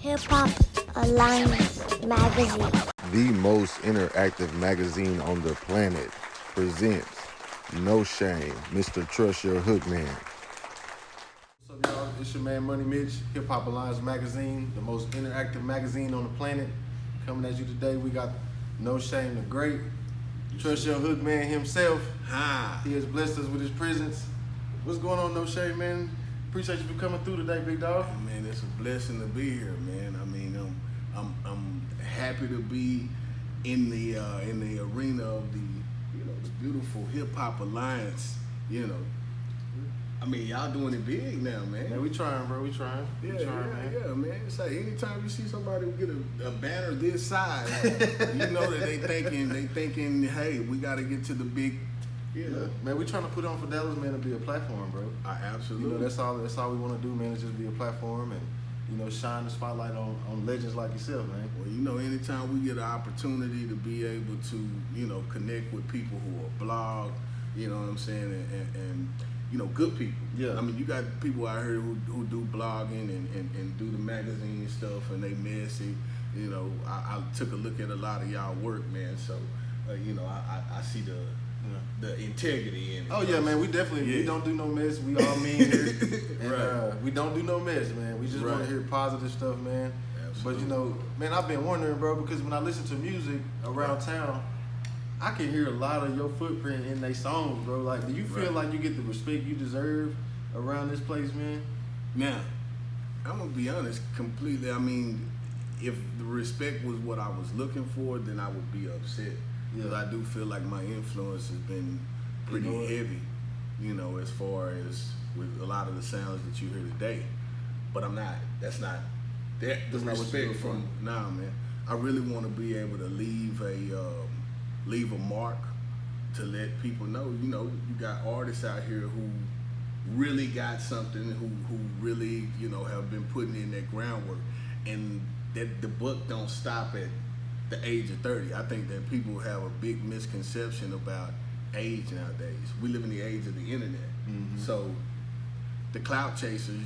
Hip Hop Alliance magazine. The most interactive magazine on the planet presents Knowshame, Mr. Trust Your Hook Man. What's up, y'all? It's your man Money Mitch, Hip Hop Alliance magazine, the most interactive magazine on the planet. Coming at you today, we got Knowshame the Great, Trust Your Hook Man himself. He has blessed us with his presence. What's going on, Knowshame, man? Appreciate you for coming through today, big dog. Man, it's a blessing to be here, man. I mean, I'm happy to be in the arena of the the beautiful Hip Hop Alliance. I mean, y'all doing it big now, man. Man, we trying, bro. We trying. Yeah, man. It's like anytime you see somebody get a banner this size, you know that they thinking, hey, we got to get to the big. Yeah, man, we trying to put on for Dallas, man, to be a platform, bro. Absolutely. That's all we want to do, man, is just be a platform and, shine the spotlight on legends like yourself, man. Well, anytime we get an opportunity to be able to, connect with people who are blog, you know what I'm saying, and good people. Yeah. I mean, you got people out here who do blogging and do the magazine stuff, and they messy. I took a look at a lot of y'all work, man, so, I see the integrity in it. Oh yeah, man, we definitely we don't do no mess. We all mean here, and Right. We don't do no mess, man. We just want to hear positive stuff, man. Absolutely. But man, I've been wondering, bro, because when I listen to music around town, I can hear a lot of your footprint in they songs, bro. Like, do you feel like you get the respect you deserve around this place, man? Now, I'm gonna be honest, completely. I mean, if the respect was what I was looking for, then I would be upset. Because I do feel like my influence has been pretty heavy, as far as with a lot of the sounds that you hear today. But I'm not. That's not the respect from. Nah, man. I really want to be able to leave a mark to let people know. You got artists out here who really got something, who really have been putting in that groundwork, and that the buck don't stop at the age of 30. I think that people have a big misconception about age nowadays. We live in the age of the internet. Mm-hmm. So the clout chasers,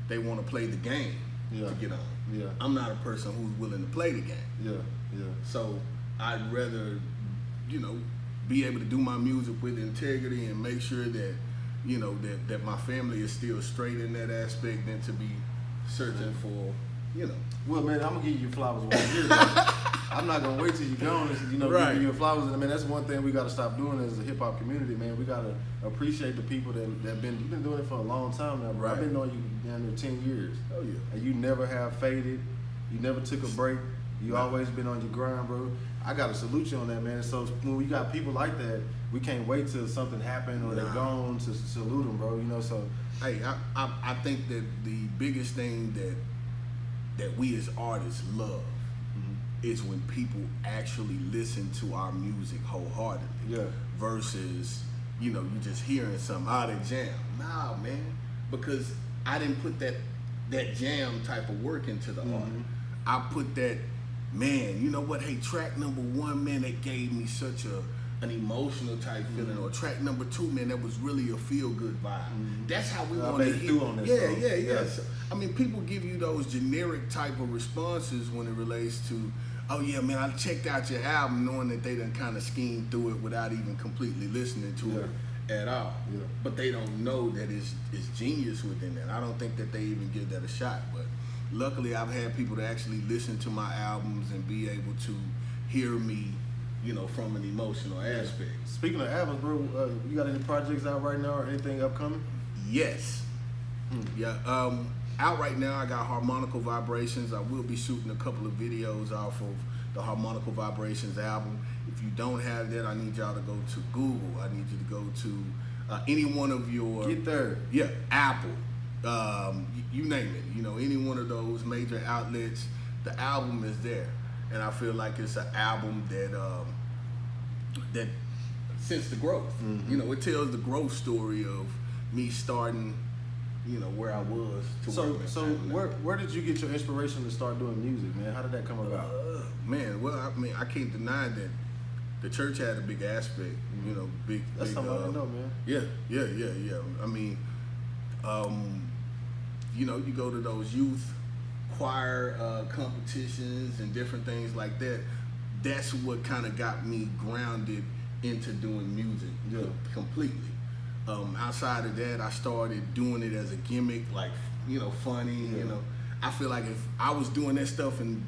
they want to play the game to get on. Yeah. I'm not a person who's willing to play the game. Yeah. So I'd rather, be able to do my music with integrity and make sure that, that my family is still straight in that aspect than to be searching for, Well, man, I'm gonna give you your flowers one year. I'm not gonna wait till you're gone and give you your flowers. And man, that's one thing we gotta stop doing as a hip hop community, man. We gotta appreciate the people that you've been doing it for a long time now, bro. I've been knowing you down there 10 years. Oh yeah. And you never have faded. You never took a break. You always been on your grind, bro. I gotta salute you on that, man. So when we got people like that, we can't wait till something happen or they're gone to salute them, bro. So hey, I think that the biggest thing that we as artists love is when people actually listen to our music wholeheartedly. Yeah. Versus, you just hearing something out of jam. Nah, man, because I didn't put that jam type of work into the art. I put that, man, you know what? Hey, track number 1, man, that gave me such an emotional type feeling, or track number 2, man, that was really a feel-good vibe. That's how we want to hear. Yeah. So, I mean, people give you those generic type of responses when it relates to, oh yeah, man, I checked out your album knowing that they done kind of schemed through it without even completely listening to it at all. Yeah. But they don't know that it's genius within that. I don't think that they even give that a shot. But luckily, I've had people to actually listen to my albums and be able to hear me, from an emotional aspect. Speaking of albums, bro, you got any projects out right now or anything upcoming? Yes. Yeah. Out right now, I got Harmonical Vibrations. I will be shooting a couple of videos off of the Harmonical Vibrations album. If you don't have that, I need y'all to go to Google. I need you to go to any one of your... Get there. Yeah, Apple. You name it. Any one of those major outlets, the album is there. And I feel like it's an album that since the growth. It tells the growth story of me starting, where I was. Where did you get your inspiration to start doing music, man? How did that come about? Man, well, I can't deny that the church had a big aspect. Big. That's something I didn't know, man. Yeah. I mean, you go to those youth choir competitions and different things like that. That's what kind of got me grounded into doing music completely. Outside of that, I started doing it as a gimmick, like, you know, funny. You know, I feel like if I was doing that stuff in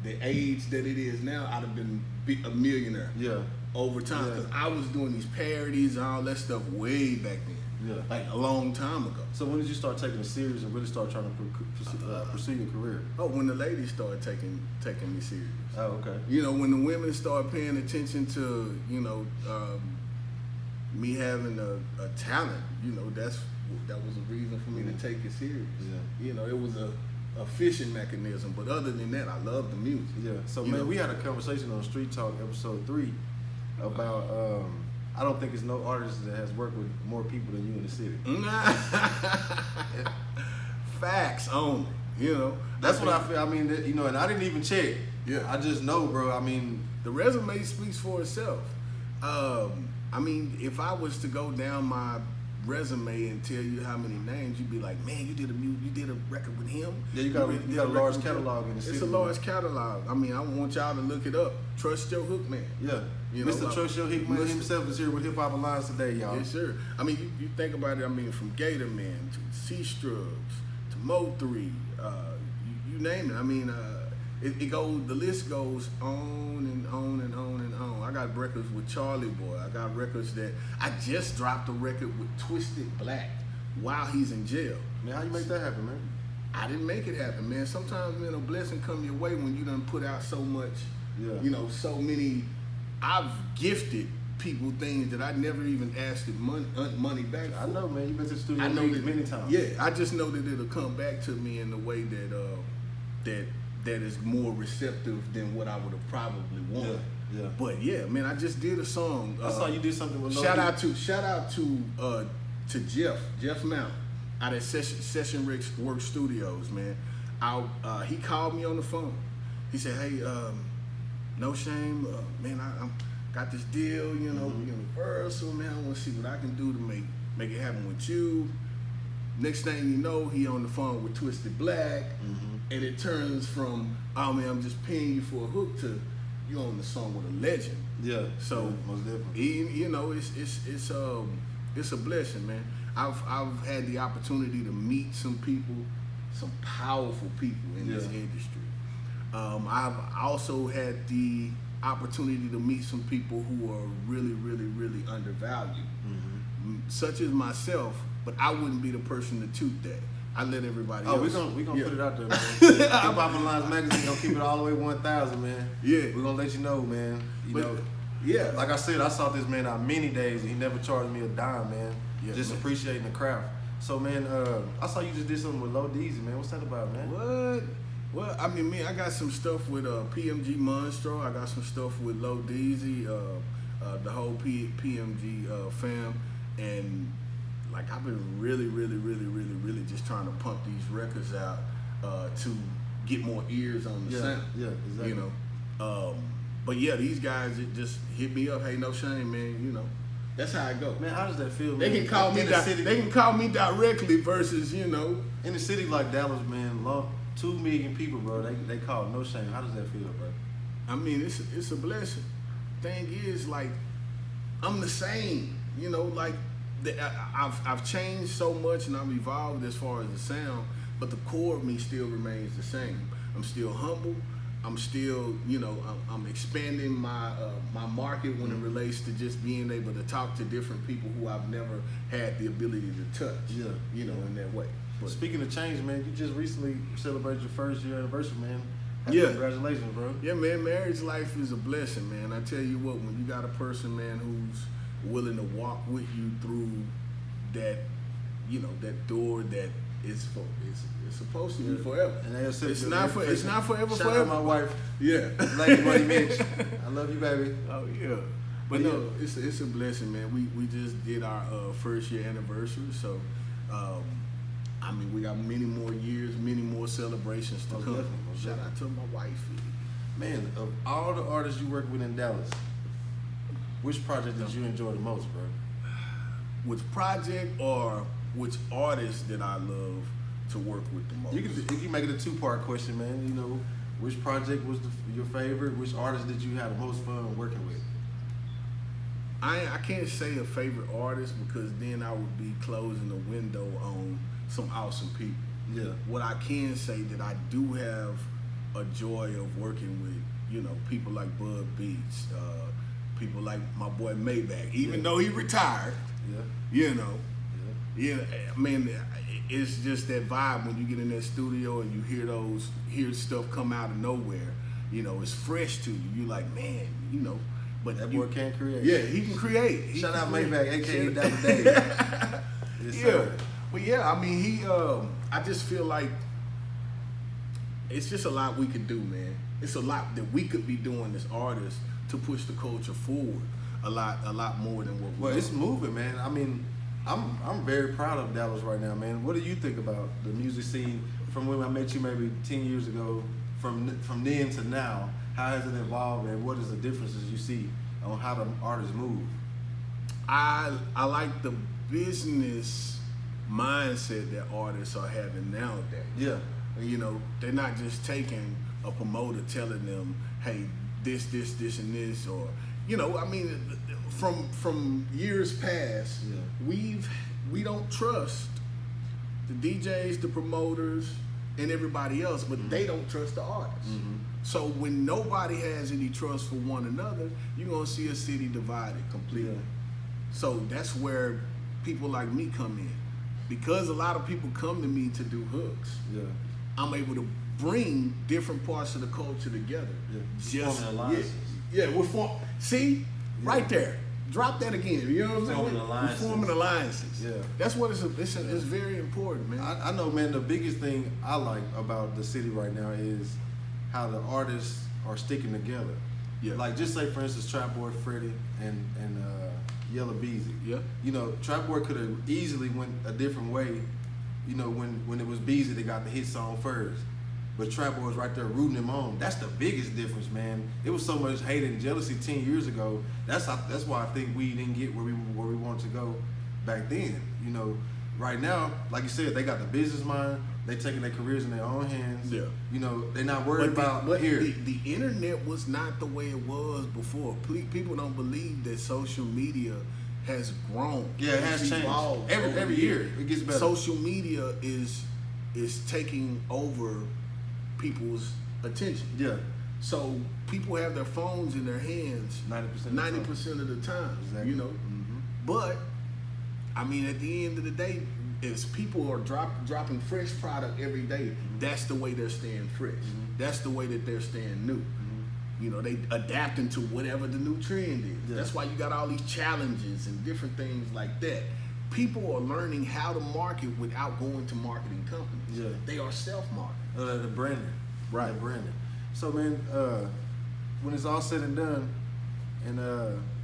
the age that it is now, I'd have been a millionaire. Over time, because I was doing these parodies and all that stuff way back then. Like a long time ago. So when did you start taking it serious and really start trying to pursue your career? Oh, when the ladies started taking me serious. Oh, okay. You know, when the women started paying attention to, you know, me having a talent, you know, that was a reason for me to take it serious. You know, it was a fishing mechanism, but other than that, I love the music. So man, we had a conversation on Street Talk episode 3 about I don't think there's no artist that has worked with more people than you in the city. Facts only, you know. That's what I feel. I mean, you know, and I didn't even check. I just know, bro. I mean, the resume speaks for itself. I mean, if I was to go down my resume and tell you how many names, you'd be like, man, you did a record with him. Yeah, you got a large catalog in the city. It's a large catalog. I mean, I want y'all to look it up. Trust Your Hook Man. You know, Mr. Trust Your Hook Man himself is here with Hip Hop Alliance today, y'all. Yes, sir. I mean, you think about it. I mean, from Gator Man to C Strugs to Mo 3, you name it. I mean, it goes. The list goes on and on and on and on. I got records with Charlie Boy. I got records that I just dropped a record with Twisted Black while he's in jail. Man, how you make that happen, man? I didn't make it happen, man. Sometimes, man, a blessing come your way when you done put out so much. You know, so many. I've gifted people things that I never even asked money back for. I know, man. You've been to the studio many times. Yeah, I just know that it'll come back to me in a way that is more receptive than what I would have probably wanted. But yeah, man, I just did a song. I saw you did something with shout out to Jeff Mount out at Session Work Studios, man. He called me on the phone. He said, hey, Knowshame, man, I got this deal, you know, Universal, man. I want to see what I can do to make it happen with you. Next thing you know, he on the phone with Twisted Black, and it turns from, oh man, I'm just paying you for a hook to you on the song with a legend. So most definitely. You know, it's a blessing, man. I've had the opportunity to meet some people, some powerful people in this industry. I've also had the opportunity to meet some people who are really, really, really undervalued, such as myself. But I wouldn't be the person to toot that. I let everybody else. We're gonna put it out there, man. Hip Hop Alliance Magazine gonna keep it all the way 1,000, man. We're gonna let you know, man. You know, like I said, I sought this man out many days, and he never charged me a dime, man. Just appreciating the craft. So, man, I saw you just did something with Lil Deezy, man. What's that about, man? What? Well, I mean, I got some stuff with PMG Monstro. I got some stuff with Lil Deezy, the whole PMG fam, and like I've been really, really, really, really, really just trying to pump these records out to get more ears on the sound. Exactly. You know, but yeah, these guys just hit me up. Hey, Knowshame, man. You know, that's how I go. Man, how does that feel, man? They can call me. They can call me directly versus, you know, in a city like Dallas, man. 2 million people, bro. They call Knowshame. How does that feel, bro? I mean, it's a blessing. Thing is, like, I'm the same. You know, like I've changed so much and I've evolved as far as the sound, but the core of me still remains the same. I'm still humble. I'm still, you know, I'm expanding my my market when it relates to just being able to talk to different people who I've never had the ability to touch. You know, in that way. But speaking of change, man, you just recently celebrated your 1st year anniversary, man. Congratulations, bro. Yeah, man, marriage life is a blessing, man. I tell you what, when you got a person, man, who's willing to walk with you through that, you know, that door that is for it's supposed to be forever. And it's not forever. Shout out my wife. Lady Money Mitch. I love you, baby. Oh yeah. But no, it's a blessing, man. We just did our 1st year anniversary, so I mean, we got many more years, many more celebrations to come. Shout out to my wife. Man, of all the artists you work with in Dallas, which project did you enjoy the most, bro? Which project or which artist that I love to work with the most. You can make it a two-part question, man. You know, which project was your favorite? Which artist did you have the most fun working with? I can't say a favorite artist because then I would be closing the window on some awesome people. Yeah. What I can say that I do have a joy of working with, you know, people like Bud Beats, people like my boy Maybach, even though he retired. Yeah. You know. Yeah. I mean, it's just that vibe when you get in that studio and you hear stuff come out of nowhere. You know, it's fresh to you. You like, man, you know. But That boy can create. Yeah, he can create. Shout out Maybach, aka Dapper Dave. Yes, Yeah, sir. but yeah, I mean, I just feel like it's just a lot we could do, man. It's a lot that we could be doing as artists to push the culture forward a lot more than what Well, we it's do. moving, man. I mean, I'm very proud of Dallas right now, man. What do you think about the music scene from when I met you maybe 10 years ago, from then to now? How has it evolved, and what is the differences you see on how the artists move? I like the business mindset that artists are having nowadays. Yeah. You know, they're not just taking a promoter telling them, hey, this, and this, or, you know, I mean, from years past, we don't trust the DJs, the promoters, and everybody else, but they don't trust the artists. So when nobody has any trust for one another, you're gonna see a city divided completely. So that's where people like me come in. Because a lot of people come to me to do hooks, I'm able to bring different parts of the culture together. Forming alliances. See, right there. Drop that again. You know what I'm saying? Forming alliances. We're forming alliances. Yeah. That's what it's very important, man. I know, man, the biggest thing I like about the city right now is how the artists are sticking together. Yeah. Like, just say, for instance, Trap Boy Freddy and Yella Beezy. Yeah. You know, Trap Boy could have easily went a different way, you know, when it was Beezy that got the hit song first. But Trap Boy was right there rooting him on. That's the biggest difference, man. It was so much hate and jealousy 10 years ago. That's why I think we didn't get where we wanted to go back then. You know, right now, like you said, they got the business mind. They taking their careers in their own hands. Yeah. You know, they're not worried about here. The internet was not the way it was before. People don't believe that social media has grown. Yeah, it has It's changed. evolved Every over year years. it gets better. Social media is taking over people's attention. Yeah. So people have their phones in their hands 90% of the time. Exactly. You know, but I mean, at the end of the day, as people are dropping fresh product every day, that's the way they're staying fresh. That's the way that they're staying new. You know, they adapting to whatever the new trend is. Yeah. That's why you got all these challenges and different things like that. People are learning how to market without going to marketing companies. Yeah. They are self-marketing. The branding. Right. The branding. So, man, when it's all said and done, and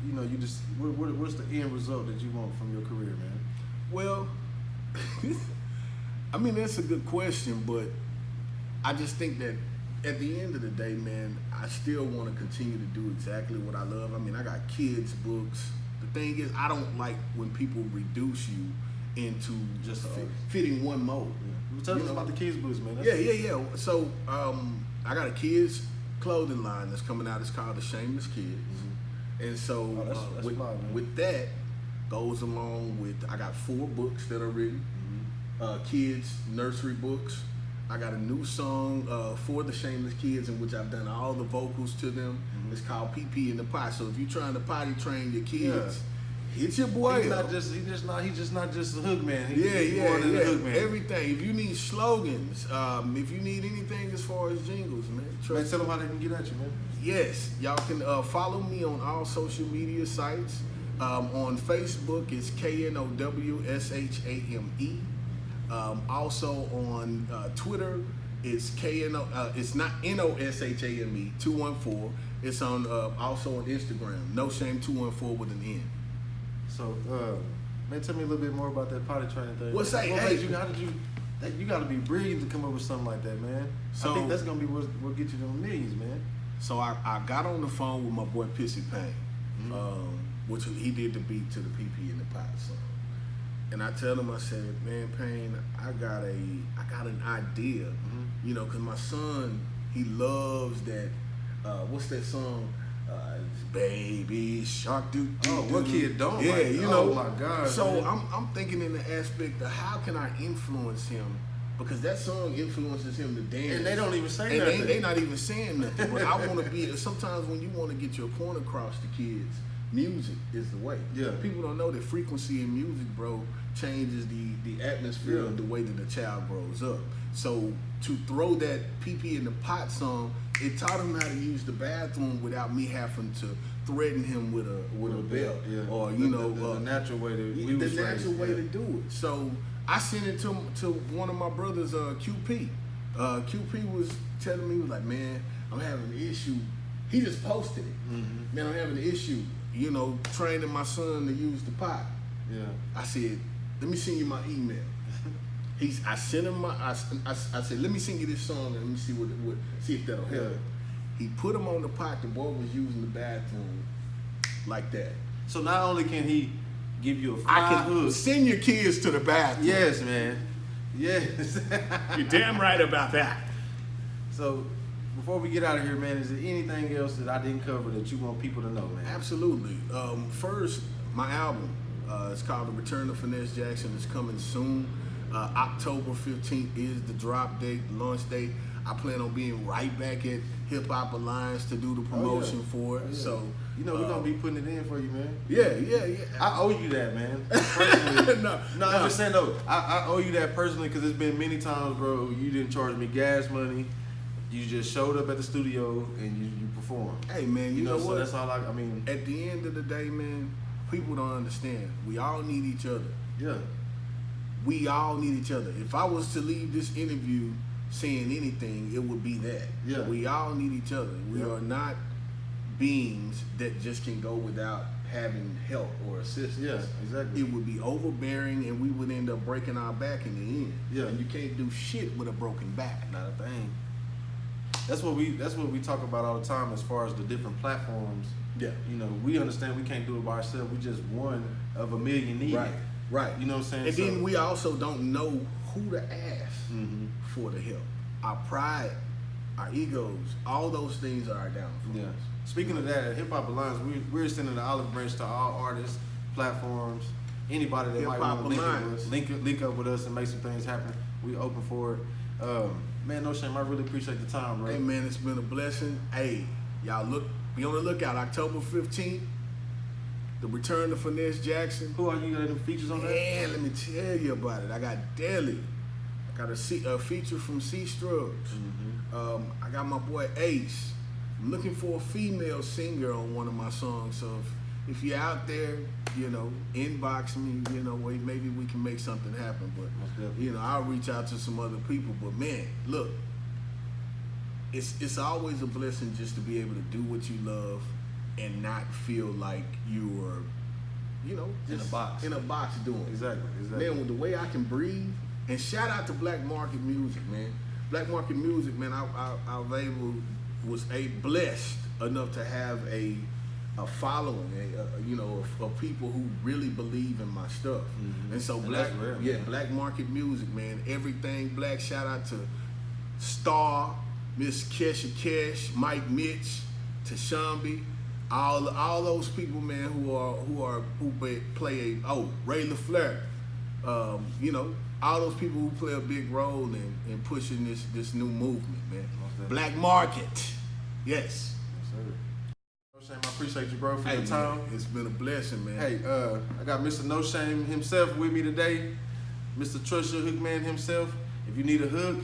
you know, you just what's the end result that you want from your career, man? Well, I mean, that's a good question, but I just think that at the end of the day, man, I still want to continue to do exactly what I love. I mean, I got kids' books. The thing is, I don't like when people reduce you into just fitting one mold. Yeah. Tell us about the kids' books, man. Yeah. So I got a kids' clothing line that's coming out. It's called the Shameless Kids. And so that's fly, man. with that goes along with, I got 4 books that are written, kids nursery books. I got a new song for the Shameless Kids in which I've done all the vocals to them. It's called PP in the Pot. So if you're trying to potty train your kids, hit your boy. He's just not just a hook man. He's Yeah. more than a hook man. Everything. If you need slogans, if you need anything as far as jingles, man. Man, tell them how they can get at you, man. Yes, y'all can follow me on all social media sites. On Facebook, it's KNOWSHAME. Also on Twitter, it's it's not NOSHAME 214. It's on also on Instagram, Knowshame 214 with an N. So, man, tell me a little bit more about that potty training thing. Well, say, hey. You got to be brilliant to come up with something like that, man. So, I think that's gonna be what get you them millions, man. So I got on the phone with my boy Pissy Payne, which he did the beat to the PP in the Pot song. And I tell him, I said, man, Payne, I got an idea, you know, cause my son, he loves that. What's that song? Baby Shark Doo. Oh, what kid don't? Yeah, like, you know. Oh my God. So man. I'm thinking in the aspect of how can I influence him, because that song influences him to dance. And they don't even say and nothing. They not even saying nothing. But I want to be. Sometimes when you want to get your point across to kids, music is the way. Yeah. People don't know that frequency in music, bro, changes the atmosphere of the way that the child grows up. So to throw that pee in the pot song, it taught him how to use the bathroom without me having to threaten him with a belt, or the natural way to do it. So I sent it to one of my brothers, QP. QP was telling me, he was like, man, I'm having an issue. He just posted it. Man, I'm having an issue, you know, training my son to use the pot. Yeah. I said, let me send you my email. I sent him I said, let me send you this song and let me see if that'll help. Yeah. He put him on the pot. The boy was using the bathroom like that. So not only can he give you a I fly can hook. send your kids to the bathroom. Yes, man. Yes. You're damn right about that. So before we get out of here, man, is there anything else that I didn't cover that you want people to know, man? Absolutely. First, my album. It's called The Return of Finesse Jackson. It's coming soon. October 15th is the drop date, the launch date. I plan on being right back at Hip Hop Alliance to do the promotion for it. Oh, yeah. So you know we're gonna be putting it in for you, man. Yeah. I owe you that, man. Personally. no, I'm just saying though. I owe you that personally because it's been many times, bro. You didn't charge me gas money. You just showed up at the studio and you performed. Hey, man, you know so what? that's all I mean. At the end of the day, man, people don't understand. We all need each other. Yeah. We all need each other. If I was to leave this interview saying anything, it would be that. Yeah. We all need each other. We are not beings that just can go without having help or assistance. Yeah, exactly. It would be overbearing and we would end up breaking our back in the end. Yeah. And you can't do shit with a broken back. Not a thing. That's what we talk about all the time as far as the different platforms. Yeah. You know, we understand we can't do it by ourselves. We just one of a million needed. Right. You know what I'm saying? And then we also don't know who to ask for the help. Our pride, our egos, all those things are our downfalls. Yeah. Speaking of that, at Hip Hop Alliance, we're sending the olive branch to all artists, platforms, anybody that might want to link up with us and make some things happen. We open for it. Man, Knoshame, I really appreciate the time, bro. Hey, man, it's been a blessing. Hey, y'all be on the lookout. October 15th, The Return of Finesse Jackson. Who are you got any features on that? Man, let me tell you about it. I got Deli. I got a feature from C Struggs. I got my boy Ace. I'm looking for a female singer on one of my songs. So if you're out there, you know, inbox me, you know, maybe we can make something happen. But, you know, I'll reach out to some other people. But, man, look, it's always a blessing just to be able to do what you love and not feel like you're, you know, in a box doing it. Exactly. Man, with the way I can breathe, and shout out to Black Market Music, man. Black Market Music, man, I was blessed enough to have a following, you know, of people who really believe in my stuff. And so Black Market Music, man, everything black. Shout out to Star, Miss Kesha Kesh, Mike Mitch, Tashambi, all those people, man, who play Ray LaFleur, you know, all those people who play a big role in pushing this new movement, man. Black Market, yes. I appreciate you, bro, for your time. Man, it's been a blessing, man. Hey, I got Mr. Knoshame himself with me today, Mr. Trust Your Hook Man himself. If you need a hook,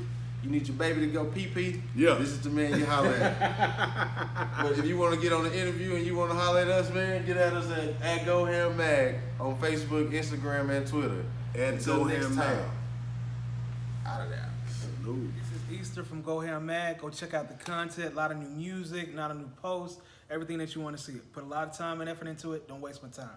you need your baby to go pee-pee, this is the man you holler at. But if you want to get on the interview and you want to holler at us, man, get at us at GoHamMag on Facebook, Instagram, and Twitter. Until next time. Out of there. Salute. This is Easter from GoHamMag. Go check out the content. A lot of new music, not a new post. Everything that you want to see. Put a lot of time and effort into it. Don't waste my time.